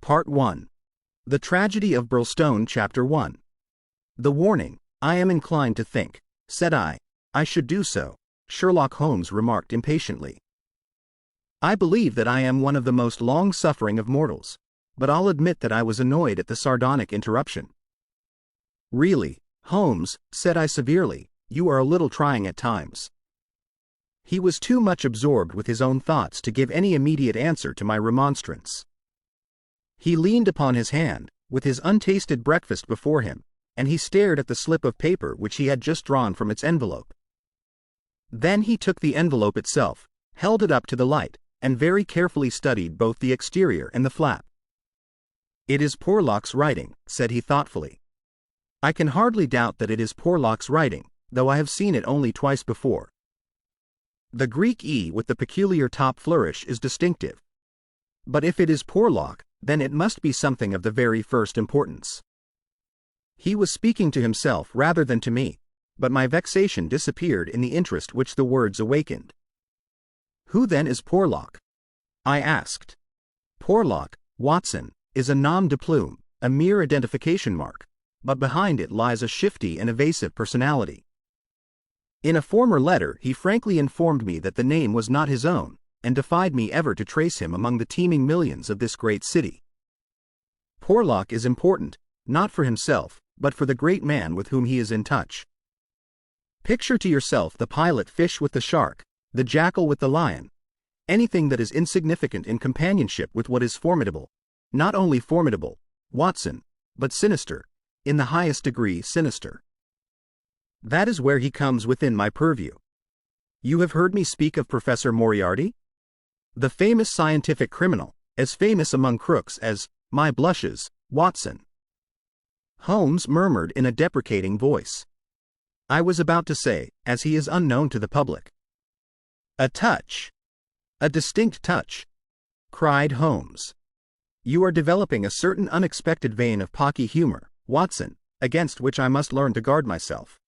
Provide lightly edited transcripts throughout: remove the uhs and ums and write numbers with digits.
Part 1. The Tragedy of Burlstone, Chapter 1. The warning, I am inclined to think, said I should do so, Sherlock Holmes remarked impatiently. I believe that I am one of the most long-suffering of mortals, but I'll admit that I was annoyed at the sardonic interruption. Really, Holmes, said I severely, you are a little trying at times. He was too much absorbed with his own thoughts to give any immediate answer to my remonstrance. He leaned upon his hand, with his untasted breakfast before him, and he stared at the slip of paper which he had just drawn from its envelope. Then he took the envelope itself, held it up to the light, and very carefully studied both the exterior and the flap. It is Porlock's writing, said he thoughtfully. I can hardly doubt that it is Porlock's writing, though I have seen it only twice before. The Greek E with the peculiar top flourish is distinctive. But if it is Porlock, then it must be something of the very first importance. He was speaking to himself rather than to me, but my vexation disappeared in the interest which the words awakened. Who then is Porlock? I asked. Porlock, Watson, is a nom de plume, a mere identification mark, but behind it lies a shifty and evasive personality. In a former letter he frankly informed me that the name was not his own, and defied me ever to trace him among the teeming millions of this great city. Porlock is important, not for himself, but for the great man with whom he is in touch. Picture to yourself the pilot fish with the shark, the jackal with the lion, anything that is insignificant in companionship with what is formidable, not only formidable, Watson, but sinister, in the highest degree sinister. That is where he comes within my purview. You have heard me speak of Professor Moriarty? The famous scientific criminal, as famous among crooks as, my blushes, Watson. Holmes murmured in a deprecating voice. I was about to say, as he is unknown to the public. A touch. A distinct touch, cried Holmes. You are developing a certain unexpected vein of pocky humor, Watson, against which I must learn to guard myself.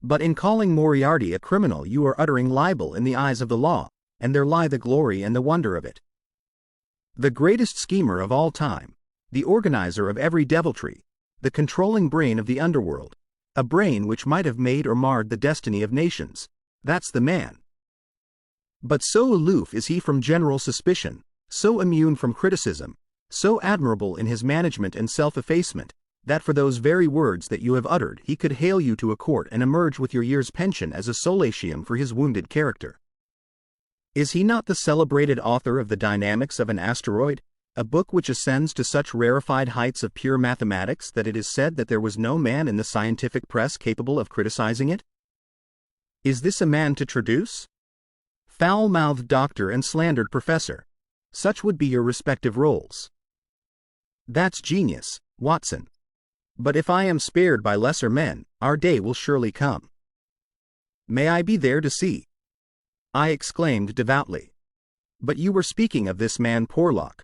But in calling Moriarty a criminal you are uttering libel in the eyes of the law, and there lie the glory and the wonder of it. The greatest schemer of all time, the organizer of every deviltry, the controlling brain of the underworld, a brain which might have made or marred the destiny of nations, that's the man. But so aloof is he from general suspicion, so immune from criticism, so admirable in his management and self-effacement, that for those very words that you have uttered he could hale you to a court and emerge with your year's pension as a solatium for his wounded character. Is he not the celebrated author of The Dynamics of an Asteroid, a book which ascends to such rarefied heights of pure mathematics that it is said that there was no man in the scientific press capable of criticizing it? Is this a man to traduce? Foul-mouthed doctor and slandered professor. Such would be your respective roles. That's genius, Watson. But if I am spared by lesser men, our day will surely come. May I be there to see? I exclaimed devoutly. But you were speaking of this man Porlock.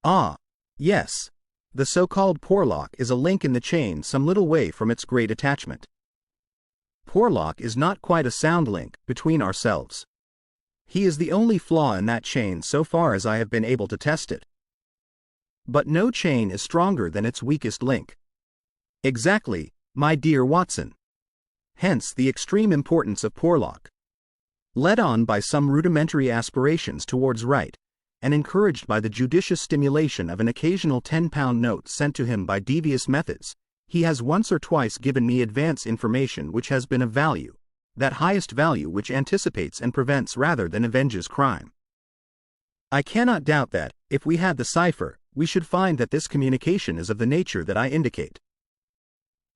Ah, yes. The so-called Porlock is a link in the chain some little way from its great attachment. Porlock is not quite a sound link between ourselves. He is the only flaw in that chain so far as I have been able to test it. But no chain is stronger than its weakest link. Exactly, my dear Watson. Hence the extreme importance of Porlock. Led on by some rudimentary aspirations towards right, and encouraged by the judicious stimulation of an occasional 10-pound note sent to him by devious methods, he has once or twice given me advance information which has been of value, that highest value which anticipates and prevents rather than avenges crime. I cannot doubt that, if we had the cipher, we should find that this communication is of the nature that I indicate.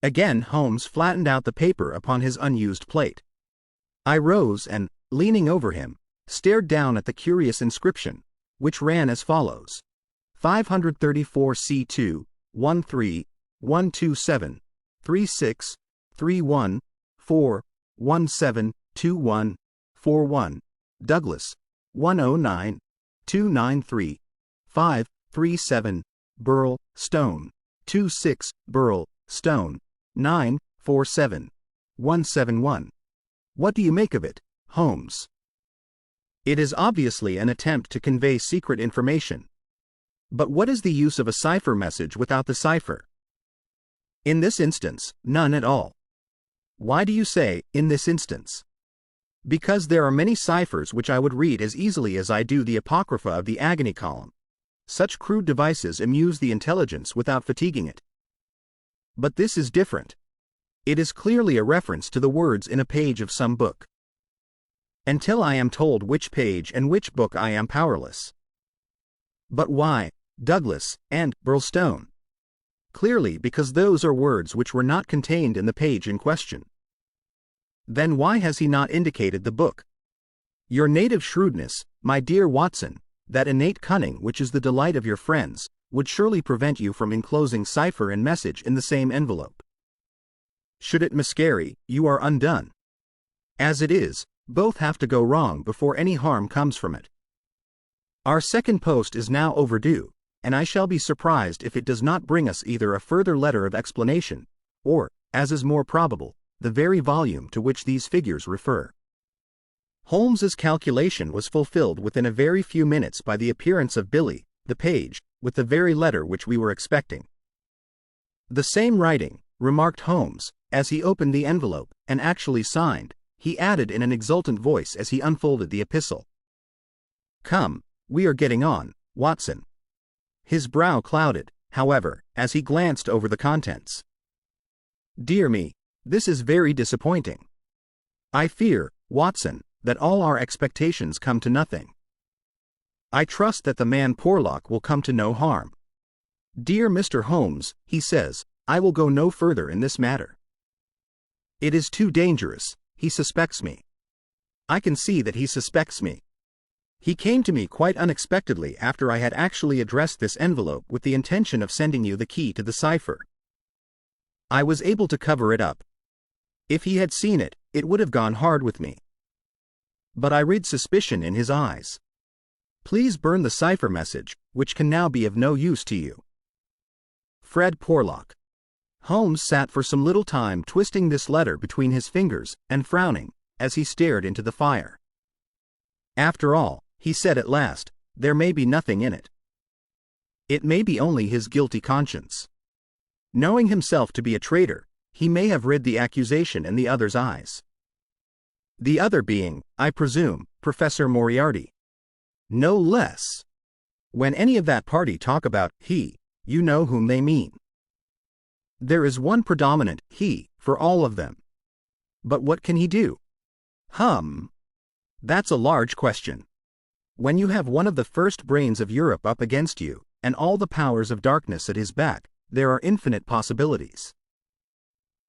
Again Holmes flattened out the paper upon his unused plate. I rose and, leaning over him, stared down at the curious inscription, which ran as follows: 534 C2, 13, 127, 36, 31, 4, 17, 21, 41, Douglas, 109, 293, 537, Burl, Stone, 26, Burl, Stone, 947, 171. What do you make of it, Holmes? It is obviously an attempt to convey secret information. But what is the use of a cipher message without the cipher? In this instance, none at all. Why do you say, in this instance? Because there are many ciphers which I would read as easily as I do the Apocrypha of the Agony Column. Such crude devices amuse the intelligence without fatiguing it. But this is different. It is clearly a reference to the words in a page of some book. Until I am told which page and which book, I am powerless. But why, Douglas and Burlstone? Clearly because those are words which were not contained in the page in question. Then why has he not indicated the book? Your native shrewdness, my dear Watson, that innate cunning which is the delight of your friends, would surely prevent you from enclosing cipher and message in the same envelope. Should it miscarry, you are undone. As it is, both have to go wrong before any harm comes from it. Our second post is now overdue, and I shall be surprised if it does not bring us either a further letter of explanation, or, as is more probable, the very volume to which these figures refer. Holmes's calculation was fulfilled within a very few minutes by the appearance of Billy, the page, with the very letter which we were expecting. "The same writing," remarked Holmes, as he opened the envelope, and actually signed, he added in an exultant voice as he unfolded the epistle. "Come, we are getting on, Watson." His brow clouded, however, as he glanced over the contents. "Dear me, this is very disappointing. I fear, Watson, that all our expectations come to nothing. I trust that the man Porlock will come to no harm. Dear Mr. Holmes, he says, I will go no further in this matter. It is too dangerous. He suspects me. I can see that he suspects me. He came to me quite unexpectedly after I had actually addressed this envelope with the intention of sending you the key to the cipher. I was able to cover it up. If he had seen it, it would have gone hard with me. But I read suspicion in his eyes. Please burn the cipher message, which can now be of no use to you. Fred Porlock." Holmes sat for some little time twisting this letter between his fingers and frowning, as he stared into the fire. "After all," he said at last, "there may be nothing in it. It may be only his guilty conscience. Knowing himself to be a traitor, he may have read the accusation in the other's eyes. The other being, I presume, Professor Moriarty. No less. When any of that party talk about he, you know whom they mean. There is one predominant he for all of them. But what can he do? That's a large question. When you have one of the first brains of Europe up against you, and all the powers of darkness at his back, there are infinite possibilities.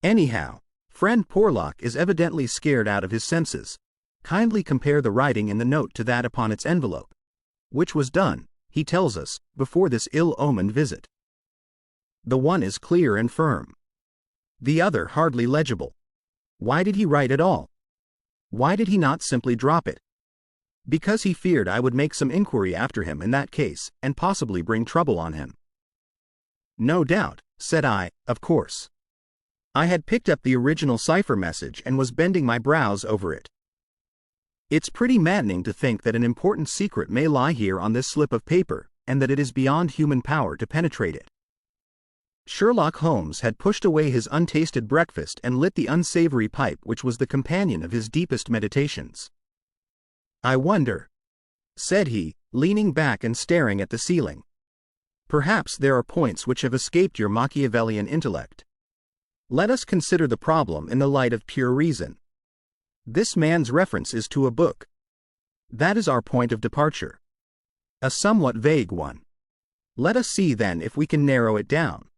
Anyhow, friend Porlock is evidently scared out of his senses. Kindly compare the writing in the note to that upon its envelope, which was done, he tells us, before this ill-omened visit. The one is clear and firm. The other hardly legible. Why did he write at all? Why did he not simply drop it? Because he feared I would make some inquiry after him in that case, and possibly bring trouble on him. No doubt, said I, of course. I had picked up the original cipher message and was bending my brows over it. It's pretty maddening to think that an important secret may lie here on this slip of paper, and that it is beyond human power to penetrate it. Sherlock Holmes had pushed away his untasted breakfast and lit the unsavory pipe which was the companion of his deepest meditations. I wonder, said he, leaning back and staring at the ceiling. Perhaps there are points which have escaped your Machiavellian intellect. Let us consider the problem in the light of pure reason. This man's reference is to a book. That is our point of departure. A somewhat vague one. Let us see then if we can narrow it down.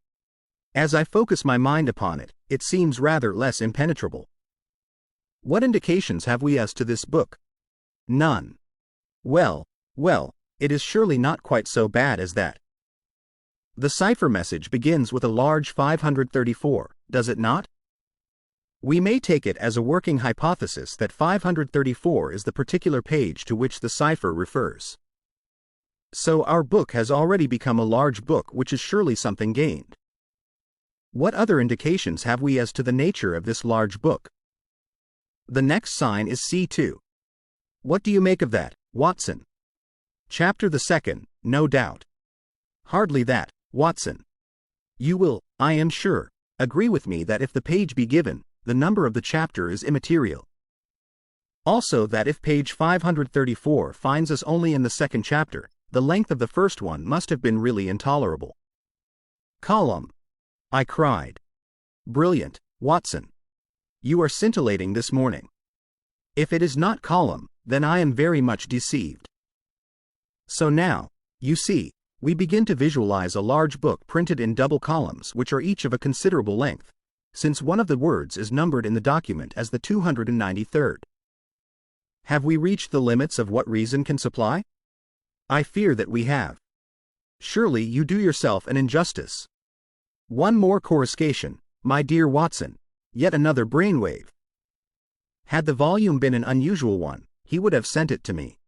As I focus my mind upon it, it seems rather less impenetrable. What indications have we as to this book? None. Well, it is surely not quite so bad as that. The cipher message begins with a large 534, does it not? We may take it as a working hypothesis that 534 is the particular page to which the cipher refers. So our book has already become a large book, which is surely something gained. What other indications have we as to the nature of this large book? The next sign is C2. What do you make of that, Watson? Chapter the second, no doubt. Hardly that, Watson. You will, I am sure, agree with me that if the page be given, the number of the chapter is immaterial. Also that if page 534 finds us only in the second chapter, the length of the first one must have been really intolerable. Column! I cried. Brilliant, Watson. You are scintillating this morning. If it is not column, then I am very much deceived. So now, you see, we begin to visualize a large book printed in double columns which are each of a considerable length, since one of the words is numbered in the document as the 293rd. Have we reached the limits of what reason can supply? I fear that we have. Surely you do yourself an injustice. One more coruscation, my dear Watson, yet another brainwave. Had the volume been an unusual one, he would have sent it to me.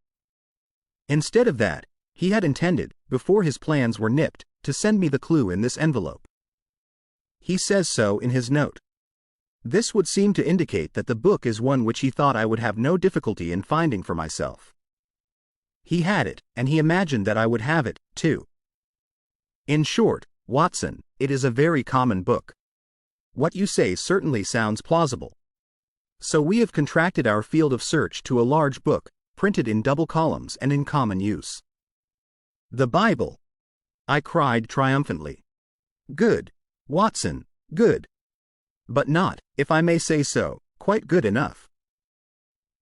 Instead of that, he had intended, before his plans were nipped, to send me the clue in this envelope. He says so in his note. This would seem to indicate that the book is one which he thought I would have no difficulty in finding for myself. He had it, and he imagined that I would have it, too. In short, Watson, it is a very common book. What you say certainly sounds plausible. So we have contracted our field of search to a large book, printed in double columns and in common use. The Bible! I cried triumphantly. Good, Watson, good. But not, if I may say so, quite good enough.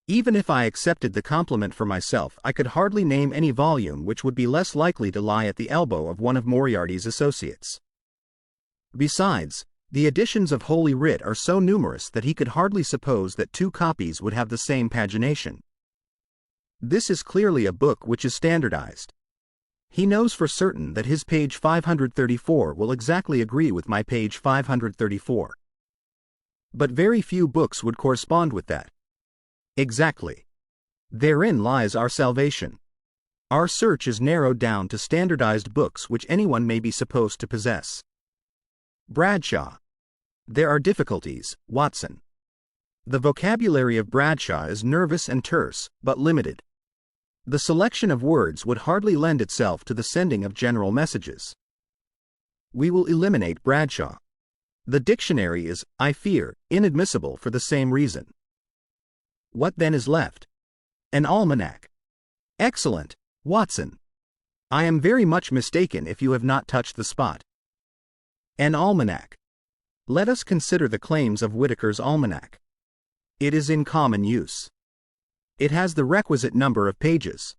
Even if I accepted the compliment for myself, I could hardly name any volume which would be less likely to lie at the elbow of one of Moriarty's associates. Besides, the editions of Holy Writ are so numerous that he could hardly suppose that two copies would have the same pagination. This is clearly a book which is standardized. He knows for certain that his page 534 will exactly agree with my page 534. But very few books would correspond with that. Exactly. Therein lies our salvation. Our search is narrowed down to standardized books which anyone may be supposed to possess. Bradshaw. There are difficulties, Watson. The vocabulary of Bradshaw is nervous and terse, but limited. The selection of words would hardly lend itself to the sending of general messages. We will eliminate Bradshaw. The dictionary is, I fear, inadmissible for the same reason. What then is left? An almanac. Excellent, Watson. I am very much mistaken if you have not touched the spot. An almanac. Let us consider the claims of Whitaker's almanac. It is in common use. It has the requisite number of pages.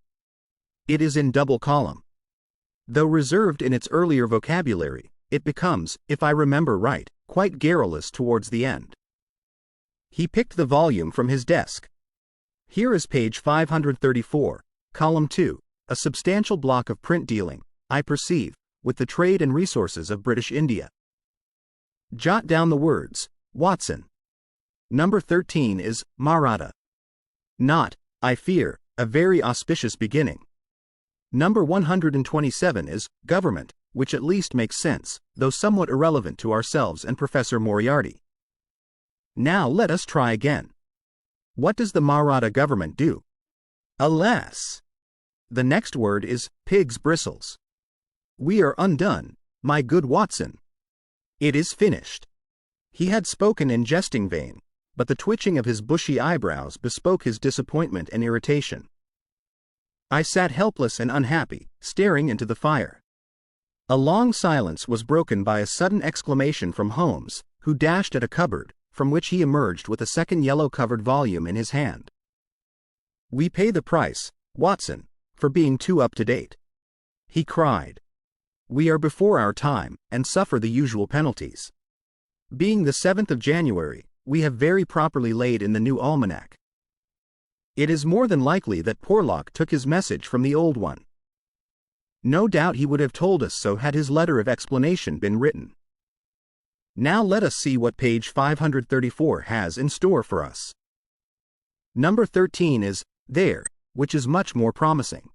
It is in double column. Though reserved in its earlier vocabulary, it becomes, if I remember right, quite garrulous towards the end. He picked the volume from his desk. Here is page 534, column 2, a substantial block of print dealing, I perceive, with the trade and resources of British India. Jot down the words, Watson. Number 13 is Maratha. Not, I fear, a very auspicious beginning. Number 127 is Government, which at least makes sense, though somewhat irrelevant to ourselves and Professor Moriarty. Now let us try again. What does the Maratha government do? Alas! The next word is pig's bristles. We are undone, my good Watson. It is finished. He had spoken in jesting vein, but the twitching of his bushy eyebrows bespoke his disappointment and irritation. I sat helpless and unhappy, staring into the fire. A long silence was broken by a sudden exclamation from Holmes, who dashed at a cupboard, from which he emerged with a second yellow-covered volume in his hand. We pay the price, Watson, for being too up-to-date, he cried. We are before our time, and suffer the usual penalties. Being the 7th of January, we have very properly laid in the new almanac. It is more than likely that Porlock took his message from the old one. No doubt he would have told us so had his letter of explanation been written. Now let us see what page 534 has in store for us. Number 13 is There, which is much more promising.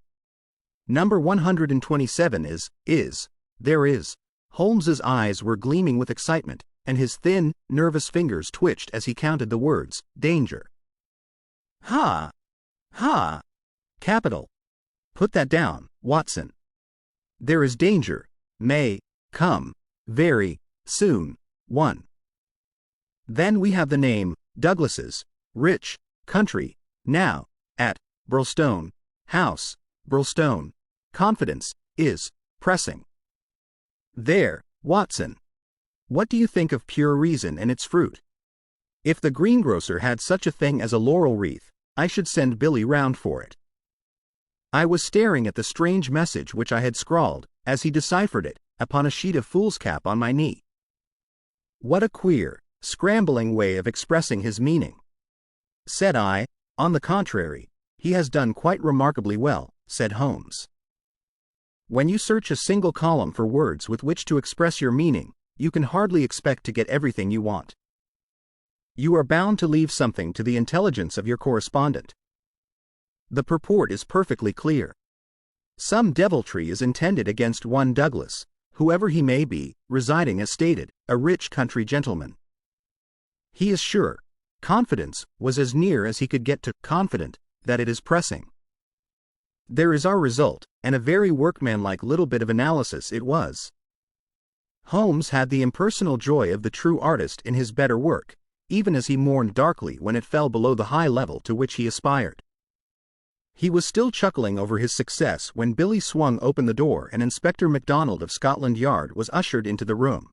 Number 127 is There is. Holmes's eyes were gleaming with excitement, and his thin, nervous fingers twitched as he counted the words, danger. Ha! Ha! Capital. Put that down, Watson. There is danger, may come very soon. 1. Then we have the name, Douglas's, rich, country, now, at, Burlstone, house, Burlstone, confidence, is, pressing. There, Watson. What do you think of pure reason and its fruit? If the greengrocer had such a thing as a laurel wreath, I should send Billy round for it. I was staring at the strange message which I had scrawled, as he deciphered it, upon a sheet of foolscap on my knee. What a queer, scrambling way of expressing his meaning. Said I. On the contrary, he has done quite remarkably well, said Holmes. When you search a single column for words with which to express your meaning, you can hardly expect to get everything you want. You are bound to leave something to the intelligence of your correspondent. The purport is perfectly clear. Some deviltry is intended against one Douglas, whoever he may be, residing as stated, a rich country gentleman. He is sure, confidence was as near as he could get to confident, that it is pressing. There is our result, and a very workmanlike little bit of analysis it was. Holmes had the impersonal joy of the true artist in his better work, even as he mourned darkly when it fell below the high level to which he aspired. He was still chuckling over his success when Billy swung open the door and Inspector MacDonald of Scotland Yard was ushered into the room.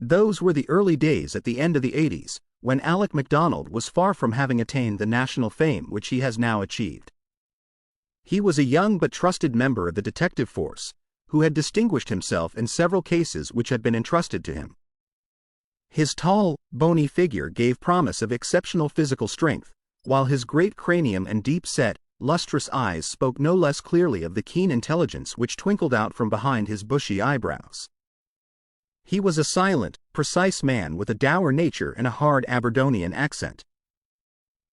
Those were the early days at the end of the 80s, when Alec MacDonald was far from having attained the national fame which he has now achieved. He was a young but trusted member of the detective force, who had distinguished himself in several cases which had been entrusted to him. His tall, bony figure gave promise of exceptional physical strength, while his great cranium and deep-set, lustrous eyes spoke no less clearly of the keen intelligence which twinkled out from behind his bushy eyebrows. He was a silent, precise man with a dour nature and a hard Aberdonian accent.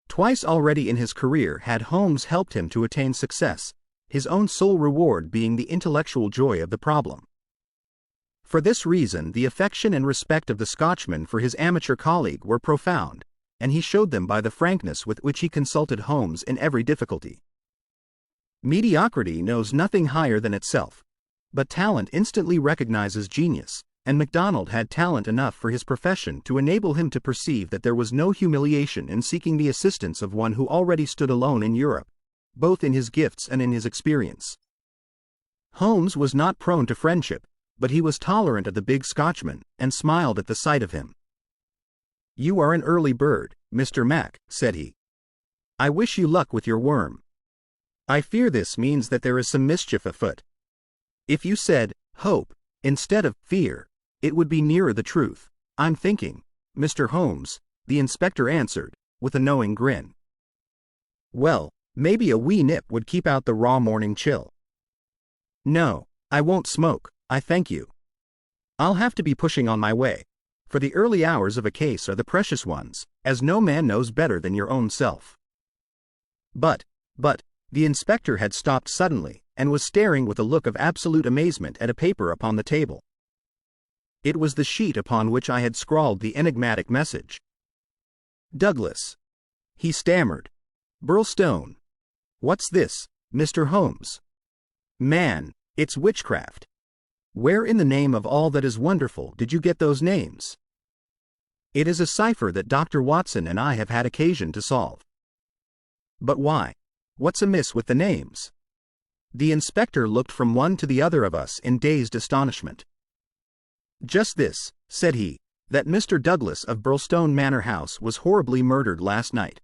Twice already in his career had Holmes helped him to attain success, his own sole reward being the intellectual joy of the problem. For this reason the affection and respect of the Scotchman for his amateur colleague were profound, and he showed them by the frankness with which he consulted Holmes in every difficulty. Mediocrity knows nothing higher than itself, but talent instantly recognizes genius, and MacDonald had talent enough for his profession to enable him to perceive that there was no humiliation in seeking the assistance of one who already stood alone in Europe, both in his gifts and in his experience. Holmes was not prone to friendship, but he was tolerant of the big Scotchman, and smiled at the sight of him. "You are an early bird, Mr. Mac," said he. "I wish you luck with your worm. I fear this means that there is some mischief afoot. If you said, hope, instead of fear, it would be nearer the truth. I'm thinking, Mr. Holmes," the inspector answered, with a knowing grin. "Well, maybe a wee nip would keep out the raw morning chill." "No, I won't smoke, I thank you. I'll have to be pushing on my way, for the early hours of a case are the precious ones, as no man knows better than your own self." But, the inspector had stopped suddenly, and was staring with a look of absolute amazement at a paper upon the table. It was the sheet upon which I had scrawled the enigmatic message. "Douglas," he stammered. "Burlstone. What's this, Mr. Holmes? Man, it's witchcraft. Where in the name of all that is wonderful did you get those names?" "It is a cipher that Dr. Watson and I have had occasion to solve." "But why? What's amiss with the names?" The inspector looked from one to the other of us in dazed astonishment. "Just this," said he, "that Mr. Douglas of Burlstone Manor House was horribly murdered last night."